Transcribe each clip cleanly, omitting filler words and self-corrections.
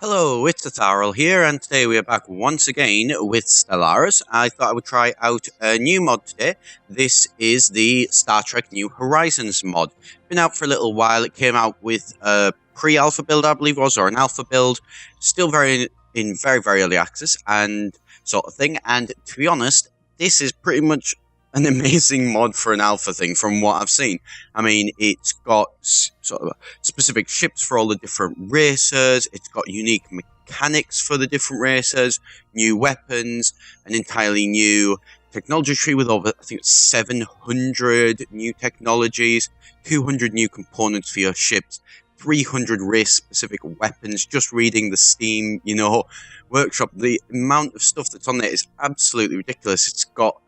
Hello, it's Etharal here, and today we are back once again with Stellaris. I thought I would try out a new mod today. This is the Star Trek New Horizons mod. Been out for a little while. It came out with a pre-alpha build, I believe it was, or an alpha build. Still in very early access and sort of thing. And to be honest, this is pretty much an amazing mod for an alpha thing from what I've seen. I mean, it's got sort of specific ships for all the different races. It's got unique mechanics for the different races, new weapons, an entirely new technology tree with over, I think it's 700 new technologies, 200 new components for your ships, 300 race-specific weapons. Just reading the Steam, workshop, the amount of stuff that's on there is absolutely ridiculous. It's got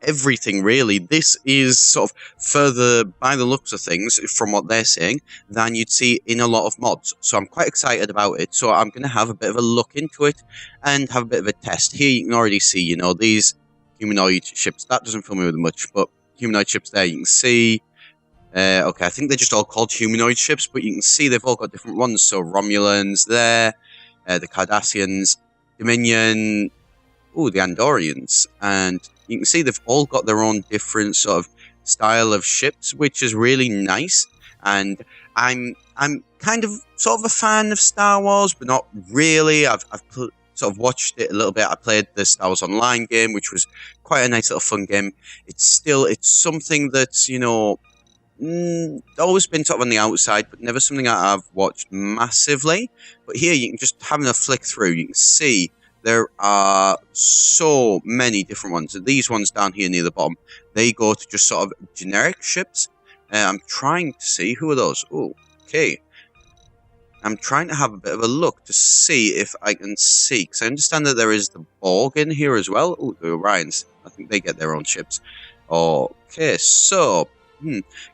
everything, really. This is sort of further, by the looks of things, from what they're saying, than you'd see in a lot of mods. So I'm quite excited about it. So I'm going to have a bit of a look into it and have a bit of a test. Here you can already see, these humanoid ships. That doesn't fill me with much, but humanoid ships there you can see. Okay, I think they're just all called humanoid ships, but you can see they've all got different ones. So Romulans there, the Cardassians, Dominion, the Andorians, and you can see they've all got their own different sort of style of ships, which is really nice. And I'm kind of sort of a fan of Star Wars, but not really. I've sort of watched it a little bit. I played the Star Wars Online game, which was quite a nice little fun game. It's something that's always been sort of on the outside, but never something that I've watched massively. But here you can just having a flick through, you can see there are so many different ones. These ones down here near the bottom, they go to just sort of generic ships. I'm trying to see, who are those? Oh, okay. I'm trying to have a bit of a look to see if I can see, because I understand that there is the Borg in here as well. Oh, the Orions. I think they get their own ships. Okay, so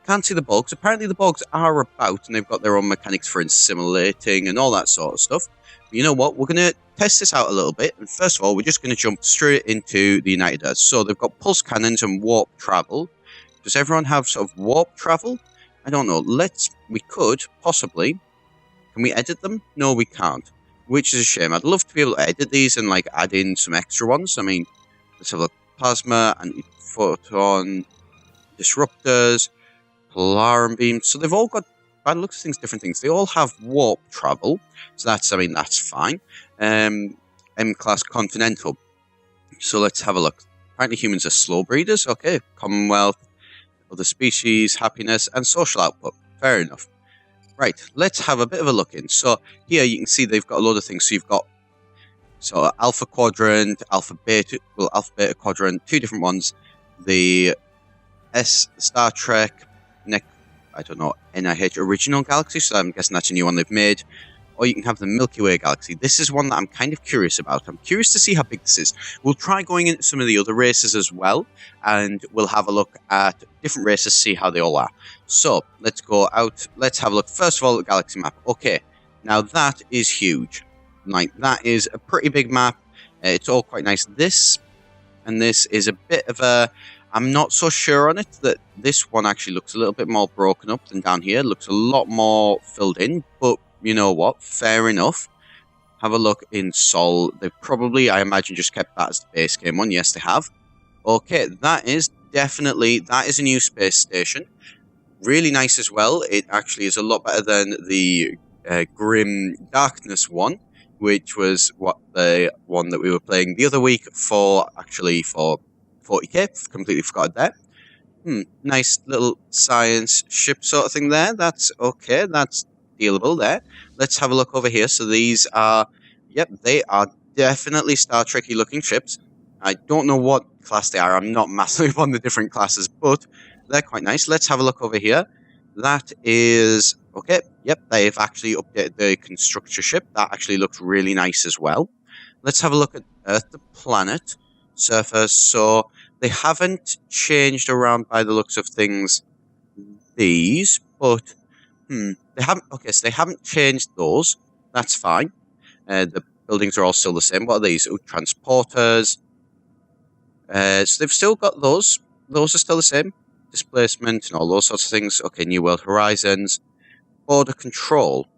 can't see the Borgs. Apparently the Borgs are about, and they've got their own mechanics for assimilating and all that sort of stuff. But you know what? We're going to test this out a little bit. And first of all, we're just going to jump straight into the United Earth. So they've got pulse cannons and warp travel. Does everyone have sort of warp travel? I don't know. We could, possibly. Can we edit them? No, we can't. Which is a shame. I'd love to be able to edit these and add in some extra ones. I mean, let's have a look. Plasma, anti-photon, disruptors, polarum beams. So they've all got, by the looks of things, different things. They all have warp travel. So that's fine. M-class Continental. So let's have a look. Apparently humans are slow breeders. Okay. Commonwealth, other species, happiness, and social output. Fair enough. Right. Let's have a bit of a look in. So here you can see they've got a load of things. So you've got Alpha Quadrant, Alpha Beta Quadrant, two different ones. The Star Trek, NIH Original Galaxy, so I'm guessing that's a new one they've made. Or you can have the Milky Way Galaxy. This is one that I'm kind of curious about. I'm curious to see how big this is. We'll try going into some of the other races as well, and we'll have a look at different races, see how they all are. So, let's go out. Let's have a look. First of all, the galaxy map. Okay, now that is huge. That is a pretty big map. It's all quite nice. This and this is a bit of a... I'm not so sure on it, that this one actually looks a little bit more broken up than down here. It looks a lot more filled in, but you know what? Fair enough. Have a look in Sol. They've probably, I imagine, just kept that as the base game one. Yes, they have. Okay, that is a new space station. Really nice as well. It actually is a lot better than the Grim Darkness one, which was the one that we were playing the other week for 40k. Completely forgot that. Nice little science ship sort of thing there. That's okay. That's dealable there. Let's have a look over here. So these are, they are definitely Star Trek-y looking ships. I don't know what class they are. I'm not massive on the different classes, but they're quite nice. Let's have a look over here. That is, okay, they've actually updated the constructor ship. That actually looks really nice as well. Let's have a look at Earth, the planet, surface. So they haven't changed around by the looks of things these, but they haven't. Okay, so they haven't changed those. That's fine. The buildings are all still the same. What are these? Oh, transporters. So they've still got those. Those are still the same. Displacement and all those sorts of things. Okay, New World Horizons. Border control.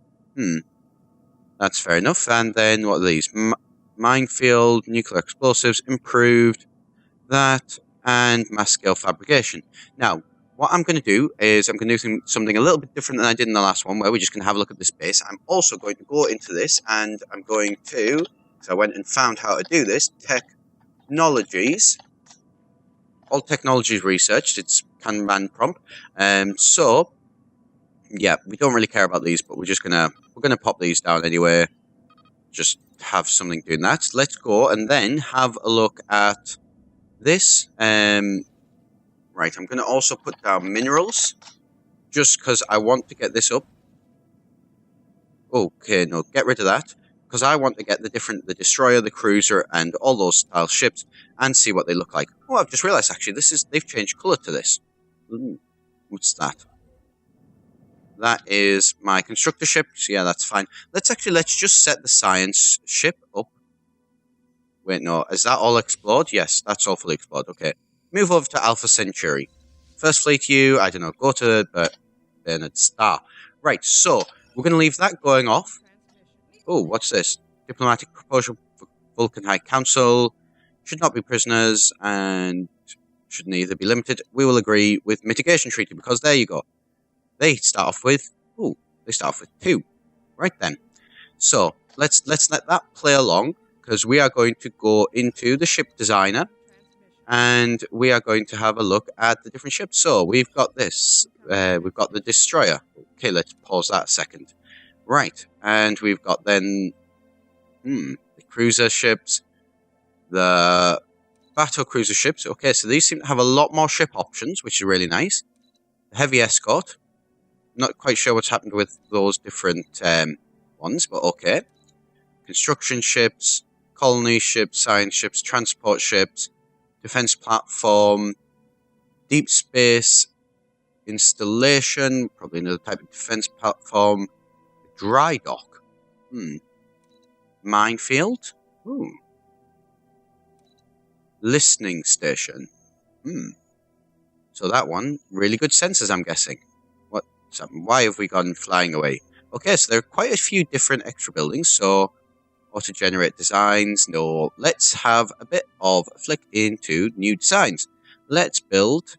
That's fair enough. And then what are these? Minefield, nuclear explosives, improved, that, and mass scale fabrication. Now, what I'm going to do is I'm going to do something a little bit different than I did in the last one, where we're just going to have a look at this base. I'm also going to go into this, and I'm going to, so I went and found how to do this, technologies. All technologies researched, it's command prompt. So, yeah, we don't really care about these, but we're gonna pop these down anyway. Just have something doing that. Let's go and then have a look at this. Right, I'm going to also put down minerals, just because I want to get this up. Okay, no, get rid of that, because I want to get the destroyer, the cruiser, and all those style ships, and see what they look like. Oh, I've just realised, actually, they've changed colour to this. What's that? That is my constructor ship, so yeah, that's fine. Let's just set the science ship up. Wait, no, is that all explored? Yes, that's all fully explored, okay. Move over to Alpha Centauri. First Fleet U, I don't know, go to Bernard Star. Right, so, we're going to leave that going off. Oh, what's this? Diplomatic proposal for Vulcan High Council. Should not be prisoners, and should neither be limited. We will agree with Mitigation Treaty, because there you go. They start off with, they start off with 2. Right then. So, let's let that play along, because we are going to go into the ship designer, and we are going to have a look at the different ships. So, we've got this. We've got the destroyer. Okay, let's pause that a second. Right, and we've got then the cruiser ships, the battle cruiser ships. Okay, so these seem to have a lot more ship options, which is really nice. The heavy escort. Not quite sure what's happened with those different ones, but okay. Construction ships, colony ships, science ships, transport ships, defense platform, deep space installation, probably another type of defense platform, dry dock, minefield, listening station, so that one, really good sensors, I'm guessing. Why have we gone flying away? Okay, so there are quite a few different extra buildings, so auto-generate designs, no. Let's have a bit of a flick into new designs. Let's build,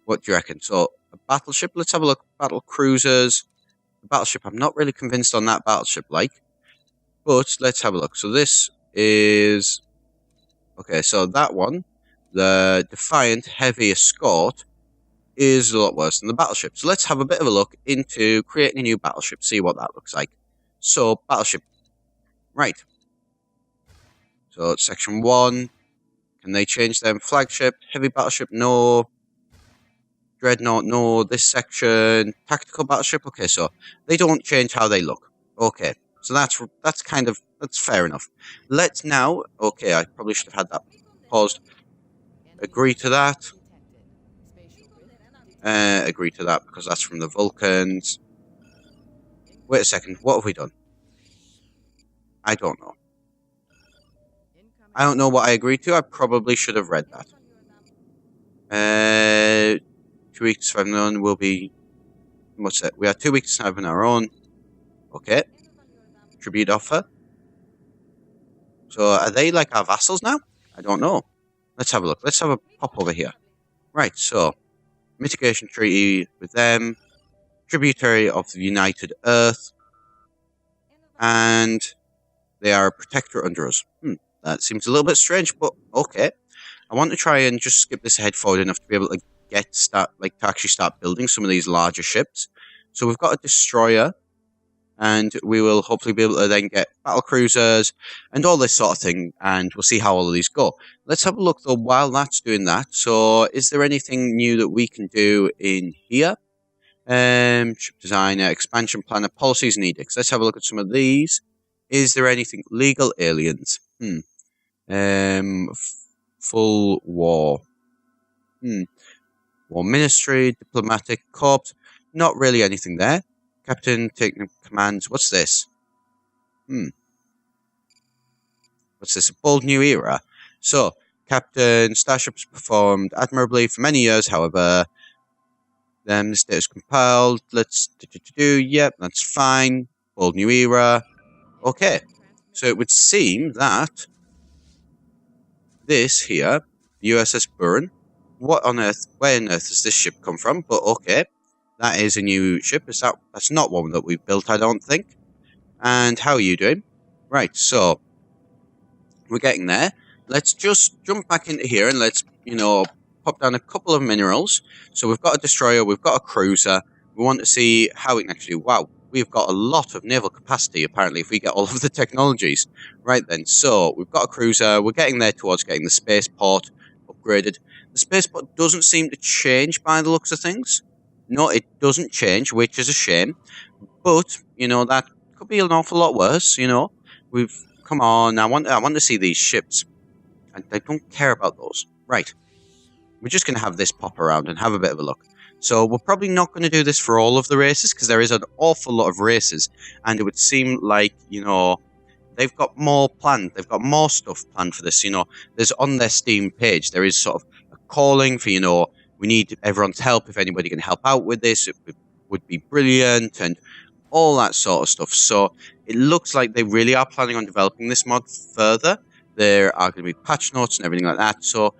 what do you reckon? So, a battleship, let's have a look, battle cruisers. The battleship, I'm not really convinced on that battleship, but let's have a look. So this is, okay, so that one, the Defiant Heavy Escort, is a lot worse than the battleship. So let's have a bit of a look into creating a new battleship, see what that looks like. So, battleship. Right. So, section 1. Can they change them? Flagship, heavy battleship, no. Dreadnought, no. This section, tactical battleship. Okay, so they don't change how they look. Okay, so that's fair enough. Let's now, okay, I probably should have had that paused. Agree to that. Agree to that because that's from the Vulcans. Wait a second, what have we done? I don't know. I don't know what I agreed to. I probably should have read that. 2 weeks from on will be... What's it? We have 2 weeks to have on our own. Okay. Tribute offer. So are they like our vassals now? I don't know. Let's have a look. Let's have a pop over here. Right, so... Mitigation Treaty with them. Tributary of the United Earth. And they are a protector under us. That seems a little bit strange, but okay. I want to try and just skip this ahead forward enough to be able to to actually start building some of these larger ships. So we've got a destroyer, and we will hopefully be able to then get battle cruisers and all this sort of thing, and we'll see how all of these go. Let's have a look though while that's doing that. So is there anything new that we can do in here? Ship designer, expansion planner, policies and edicts. Let's have a look at some of these. Is there anything legal aliens? Full war. War ministry, diplomatic corps. Not really anything there. Captain taking commands. What's this? What's this? A bold new era. So, Captain, starships performed admirably for many years, however, the state is compiled. Let's yep, that's fine. Bold new era. Okay, so it would seem that this here, USS Burn, what on earth, where on earth does this ship come from? But okay, that is a new ship. That's not one that we've built, I don't think. And how are you doing? Right, so we're getting there. Let's just jump back into here and let's, pop down a couple of minerals. So we've got a destroyer, we've got a cruiser. We want to see how we can actually, wow, we've got a lot of naval capacity, apparently, if we get all of the technologies. Right then, so we've got a cruiser. We're getting there towards getting the spaceport upgraded. The spaceport doesn't seem to change by the looks of things. No, it doesn't change, which is a shame. But, that could be an awful lot worse, Come on, I want to see these ships. I don't care about those. Right. We're just going to have this pop around and have a bit of a look. So we're probably not going to do this for all of the races, because there is an awful lot of races. And it would seem like, they've got more planned. They've got more stuff planned for this, There's on their Steam page, there is sort of a calling for, we need everyone's help. If anybody can help out with this, it would be brilliant. And all that sort of stuff. So it looks like they really are planning on developing this mod further. There are going to be patch notes and everything like that. So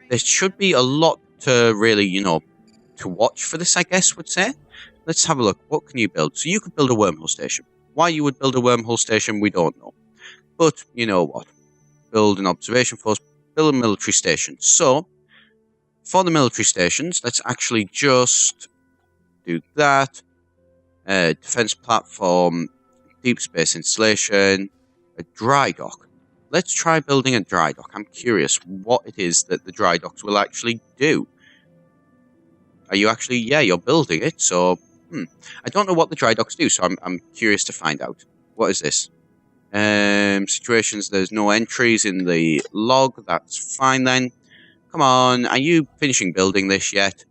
there should be a lot to really, to watch for this, I guess, would say. Let's have a look. What can you build? So you could build a wormhole station. Why you would build a wormhole station, we don't know. But, you know what? Build an observation post, build a military station. So, for the military stations, let's actually just do that. Defense platform, deep space installation, a dry dock. Let's try building a dry dock. I'm curious what it is that the dry docks will actually do. Are you actually? Yeah, you're building it. So, I don't know what the dry docks do. So I'm curious to find out. What is this? Situations. There's no entries in the log. That's fine then. Come on. Are you finishing building this yet?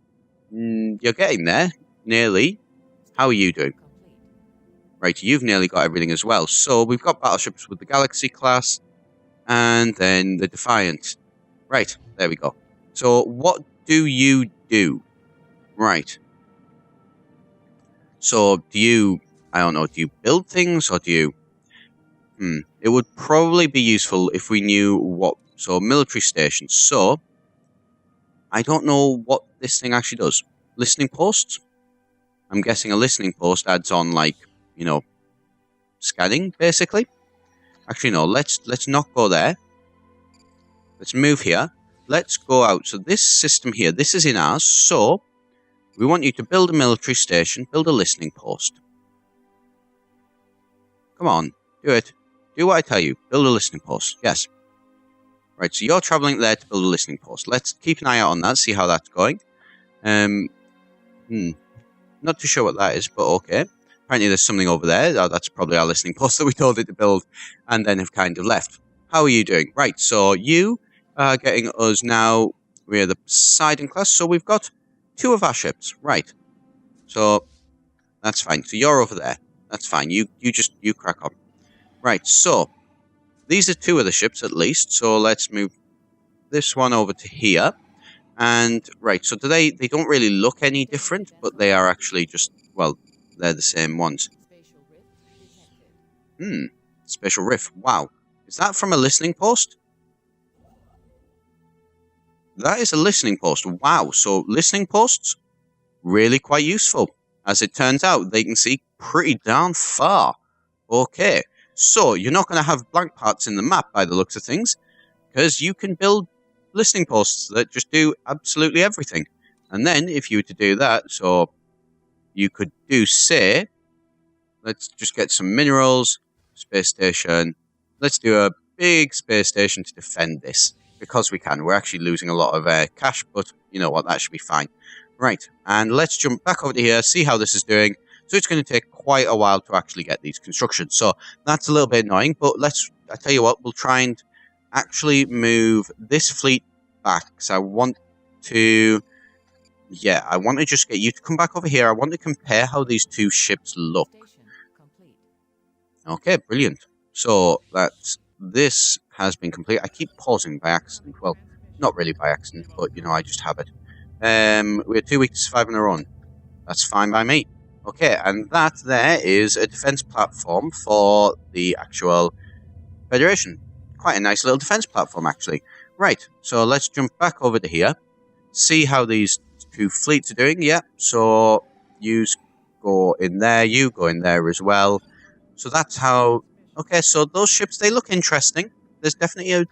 You're getting there. Nearly. How are you doing? Right, you've nearly got everything as well. So we've got battleships with the Galaxy class, and then the Defiant. Right, there we go. So what do you do? Right. So do you, I don't know, do you build things, or do you... It would probably be useful if we knew what... So military stations. So, I don't know what this thing actually does. Listening posts? I'm guessing a listening post adds on, like, scanning, basically. Actually, no, let's not go there. Let's move here. Let's go out. So this system here, this is in ours. So, we want you to build a military station, build a listening post. Come on, do it. Do what I tell you. Build a listening post. Yes. Right, so you're traveling there to build a listening post. Let's keep an eye out on that, see how that's going. Not too sure what that is, but okay. Apparently there's something over there. Oh, that's probably our listening post that we told it to build and then have kind of left. How are you doing? Right, so you are getting us now. We're the Poseidon class, so we've got 2 of our ships. Right. So that's fine. So you're over there. That's fine. You crack on. Right, so these are 2 of the ships at least. So let's move this one over to here. And, right, so they don't really look any different, but they are actually just, well, they're the same ones. Spatial rift. Wow. Is that from a listening post? That is a listening post. Wow. So listening posts, really quite useful. As it turns out, they can see pretty darn far. Okay. So you're not going to have blank parts in the map by the looks of things, because you can build listening posts that just do absolutely everything. And then if you were to do that, so you could do, say, let's just get some minerals, space station. Let's do a big space station to defend this, because we can. We're actually losing a lot of cash, but you know what, that should be fine. Right, and let's jump back over to here, see how this is doing. So it's going to take quite a while to actually get these constructions. So that's a little bit annoying, but I tell you what, we'll try and actually move this fleet back, because I want to just get you to come back over here. I want to compare how these 2 ships look. Okay, brilliant. So this has been complete. I keep pausing by accident. Well, not really by accident, but I just have it. We're too weak to survive on our own. That's fine by me. Okay, and that there is a defense platform for the actual Federation. Quite a nice little defense platform, actually. Right, so let's jump back over to here. See how these two fleets are doing. Yeah, so you go in there, you go in there as well. So that's how... Okay, so those ships, they look interesting. There's definitely a,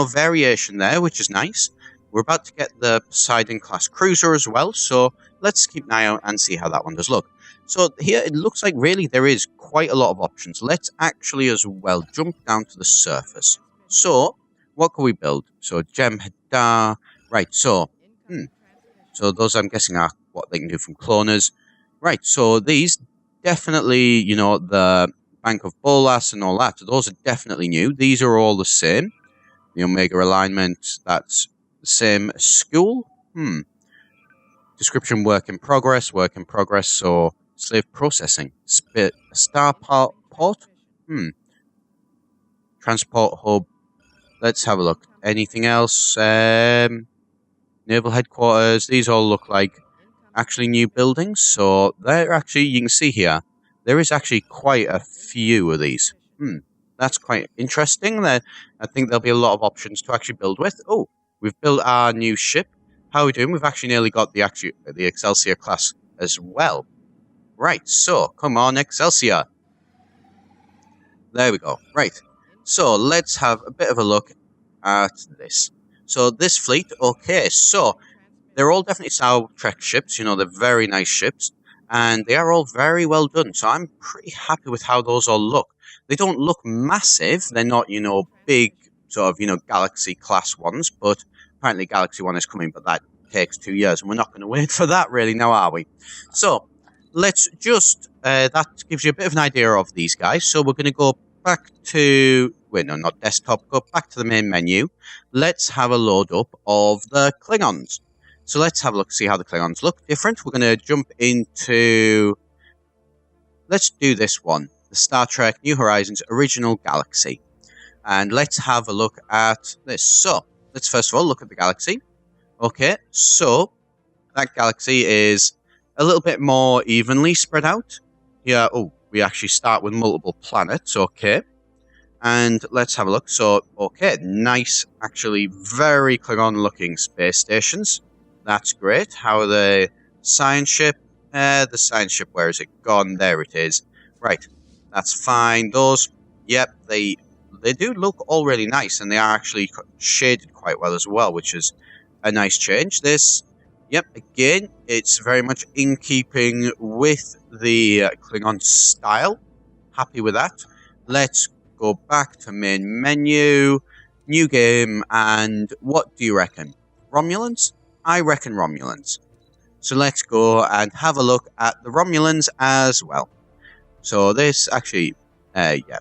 variation there, which is nice. We're about to get the Poseidon-class cruiser as well, so let's keep an eye out and see how that one does look. So here, it looks like really there is quite a lot of options. Let's actually as well jump down to the surface. So, what can we build? So, Jem'Hadar... Right, so... So those, I'm guessing, are what they can do from cloners. Right, so these definitely, the Bank of Bolas and all that, those are definitely new. These are all the same. The Omega alignment, that's the same. School? Description, work in progress, so slave processing. Star port? Transport hub. Let's have a look. Anything else? Naval headquarters. These all look like actually new buildings. So they're actually, you can see here, there is actually quite a few of these. That's quite interesting. I think there'll be a lot of options to actually build with. Oh, we've built our new ship. How are we doing? We've actually nearly got the Excelsior class as well. Right, so come on, Excelsior. There we go. Right, so let's have a bit of a look at this. So this fleet, okay, so they're all definitely Star Trek ships. They're very nice ships, and they are all very well done. So I'm pretty happy with how those all look. They don't look massive. They're not, big sort of, Galaxy class ones, but apparently Galaxy 1 is coming, but that takes 2 years, and we're not going to wait for that really now, are we? So let's just, that gives you a bit of an idea of these guys. So we're going to go back to, wait, no, not desktop, go back to the main menu. Let's have a load up of the Klingons. So let's have a look, see how the Klingons look different. We're going to jump into, let's do this one, the Star Trek New Horizons Original Galaxy. And let's have a look at this. So, let's first of all look at the galaxy. Okay, so that galaxy is a little bit more evenly spread out. Yeah, oh, we actually start with multiple planets, okay. And let's have a look. So, okay, nice, actually very Klingon-looking space stations. That's great. How are the science ship? The science ship, where is it gone? There it is. Right, that's fine. Those, yep, they do look all really nice, and they are actually shaded quite well as well, which is a nice change. This, yep, again, it's very much in keeping with the Klingon style. Happy with that. Let's go back to main menu, new game, and what do you reckon? Romulans? I reckon Romulans. So let's go and have a look at the Romulans as well. So this actually, yeah,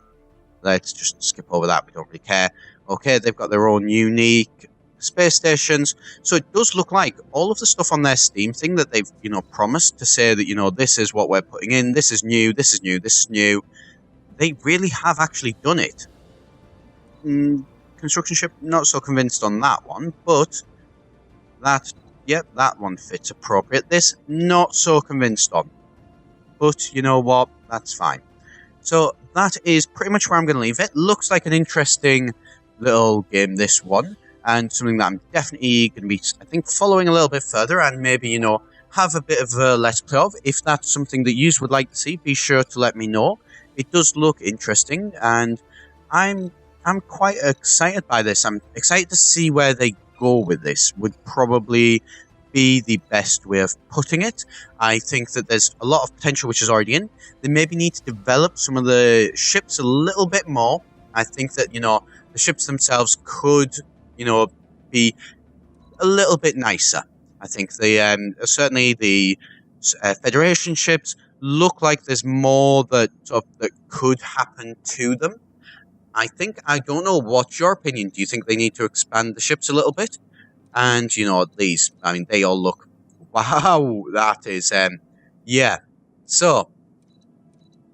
let's just skip over that. We don't really care. Okay, they've got their own unique space stations. So it does look like all of the stuff on their Steam thing that they've, promised to say that, this is what we're putting in. This is new. This is new. This is new. They really have actually done it. Construction ship, not so convinced on that one, but that, yep, that one fits appropriate. This, not so convinced on. But you know what? That's fine. So that is pretty much where I'm going to leave it. Looks like an interesting little game, this one, and something that I'm definitely going to be, I think, following a little bit further, and maybe, have a bit of a let's play of. If that's something that you would like to see, be sure to let me know. It does look interesting, and I'm quite excited by this. I'm excited to see where they go with this. Would probably be the best way of putting it. I think that there's a lot of potential which is already in. They maybe need to develop some of the ships a little bit more. I think that, the ships themselves could, be a little bit nicer. I think certainly the Federation ships look like there's more that could happen to them. I don't know, what's your opinion? Do you think they need to expand the ships a little bit? And, these, I mean, they all look, wow, that is, yeah. So,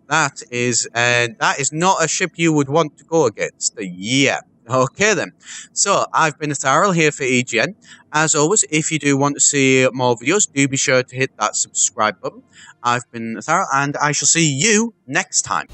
that is not a ship you would want to go against. Yeah. Okay then. So I've been Etharal here for EGN. As always, if you do want to see more videos, do be sure to hit that subscribe button. I've been Etharal, and I shall see you next time.